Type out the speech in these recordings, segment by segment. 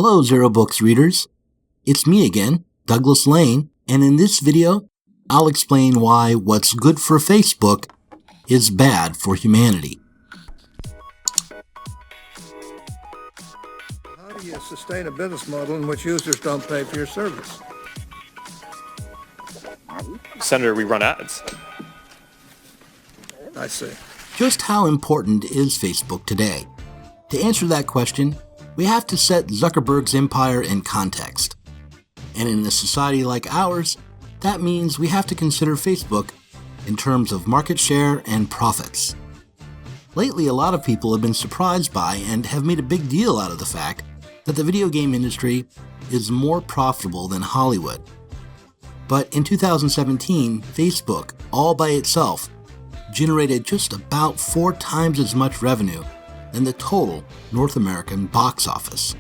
Hello, Zer0 Books readers. It's me again, Douglas Lane, and in this video, I'll explain why what's good for Facebook is bad for humanity. How do you sustain a business model in which users don't pay for your service? Senator, we run ads. I see. Just how important is Facebook today? To answer that question, we have to set Zuckerberg's empire in context. And in a society like ours, that means we have to consider Facebook in terms of market share and profits. Lately, a lot of people have been surprised by and have made a big deal out of the fact that the video game industry is more profitable than Hollywood. But in 2017, Facebook, all by itself, generated just about 4 times as much revenue than the total North American box office.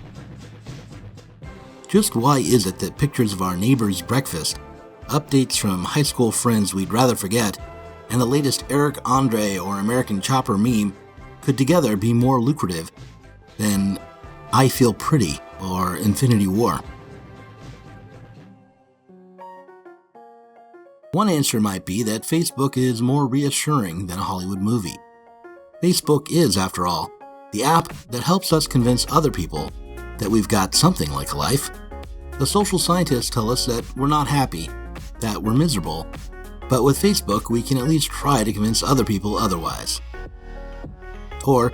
Just why is it that pictures of our neighbor's breakfast, updates from high school friends we'd rather forget, and the latest Eric Andre or American Chopper meme could together be more lucrative than I Feel Pretty or Infinity War? One answer might be that Facebook is more reassuring than a Hollywood movie. Facebook is, after all, the app that helps us convince other people that we've got something like a life. The social scientists tell us that we're not happy, that we're miserable, but with Facebook we can at least try to convince other people otherwise. Or,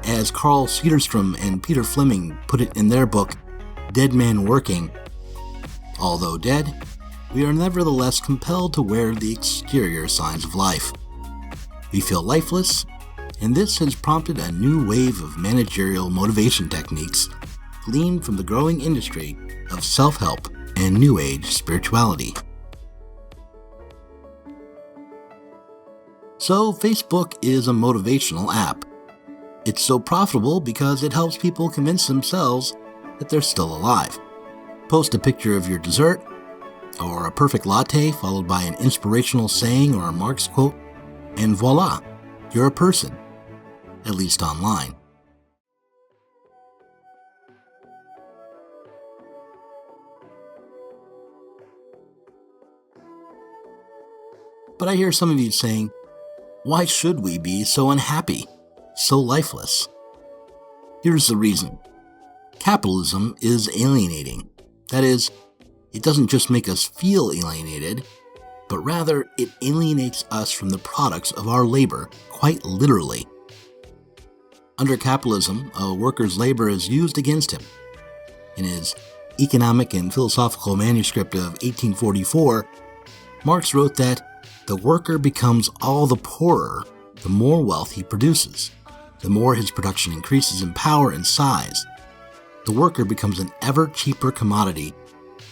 as Carl Cederstrom and Peter Fleming put it in their book, Dead Man Working, although dead, we are nevertheless compelled to wear the exterior signs of life. We feel lifeless, and this has prompted a new wave of managerial motivation techniques gleaned from the growing industry of self-help and New Age spirituality. So, Facebook is a motivational app. It's so profitable because it helps people convince themselves that they're still alive. Post a picture of your dessert, or a perfect latte followed by an inspirational saying or a Marx quote, and voila, you're a person, at least online. But I hear some of you saying, why should we be so unhappy, so lifeless? Here's the reason. Capitalism is alienating. That is, it doesn't just make us feel alienated, but rather it alienates us from the products of our labor, quite literally. Under capitalism, a worker's labor is used against him. In his economic and philosophical manuscript of 1844, Marx wrote that the worker becomes all the poorer the more wealth he produces. The more his production increases in power and size, the worker becomes an ever cheaper commodity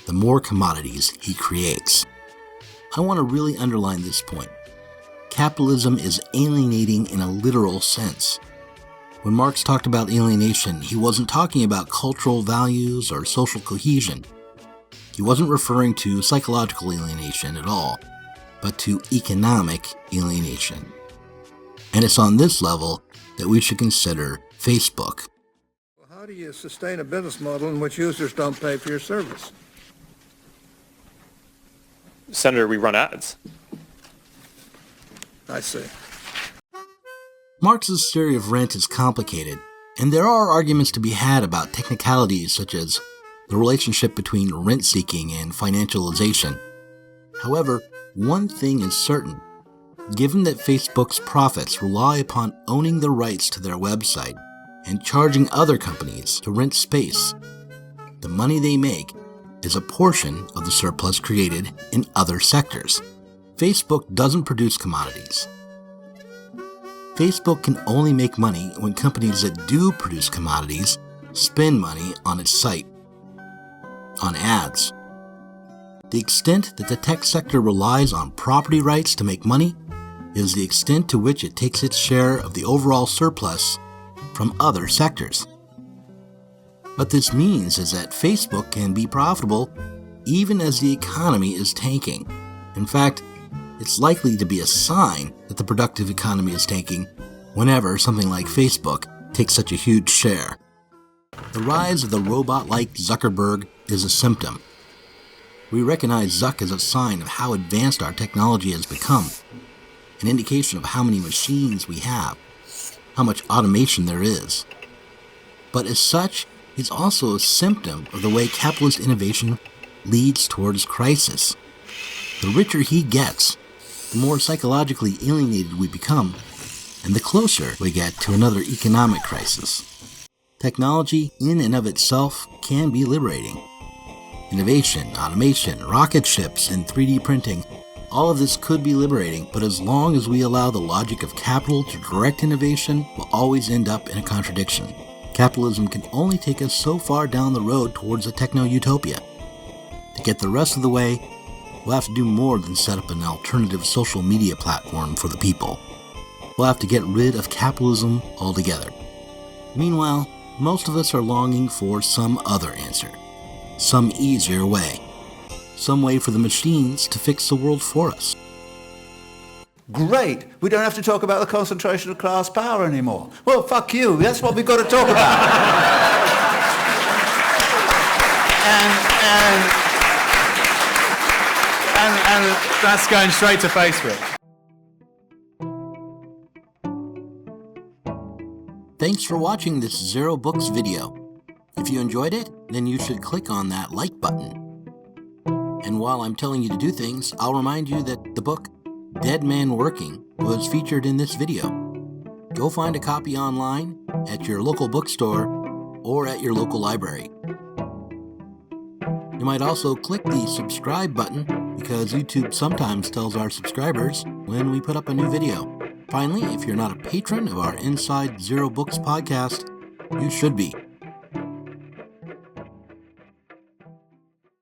the more commodities he creates. I want to really underline this point. Capitalism is alienating in a literal sense. When Marx talked about alienation, he wasn't talking about cultural values or social cohesion. He wasn't referring to psychological alienation at all, but to economic alienation. And it's on this level that we should consider Facebook. Well, how do you sustain a business model in which users don't pay for your service? Senator, we run ads. I see. Marx's theory of rent is complicated, and there are arguments to be had about technicalities such as the relationship between rent-seeking and financialization. However, one thing is certain. Given that Facebook's profits rely upon owning the rights to their website and charging other companies to rent space, the money they make is a portion of the surplus created in other sectors. Facebook doesn't produce commodities. Facebook can only make money when companies that do produce commodities spend money on its site, on ads. The extent that the tech sector relies on property rights to make money is the extent to which it takes its share of the overall surplus from other sectors. What this means is that Facebook can be profitable even as the economy is tanking. In fact, it's likely to be a sign that the productive economy is tanking whenever something like Facebook takes such a huge share. The rise of the robot-like Zuckerberg is a symptom. We recognize Zuck as a sign of how advanced our technology has become, an indication of how many machines we have, how much automation there is. But as such, it's also a symptom of the way capitalist innovation leads towards crisis. The richer he gets, the more psychologically alienated we become, and the closer we get to another economic crisis. Technology, in and of itself, can be liberating. Innovation, automation, rocket ships, and 3D printing, all of this could be liberating, but as long as we allow the logic of capital to direct innovation, we'll always end up in a contradiction. Capitalism can only take us so far down the road towards a techno-utopia. To get the rest of the way, we'll have to do more than set up an alternative social media platform for the people. We'll have to get rid of capitalism altogether. Meanwhile, most of us are longing for some other answer. Some easier way. Some way for the machines to fix the world for us. Great. We don't have to talk about the concentration of class power anymore. Well, fuck you. That's what we've got to talk about. And that's going straight to Facebook. Thanks for watching this Zer0 Books video. If you enjoyed it, then you should click on that like button. And while I'm telling you to do things, I'll remind you that the book Dead Man Working was featured in this video. Go find a copy online, at your local bookstore, or at your local library. You might also click the subscribe button because YouTube sometimes tells our subscribers when we put up a new video. Finally, if you're not a patron of our Inside Zer0 Books podcast, you should be.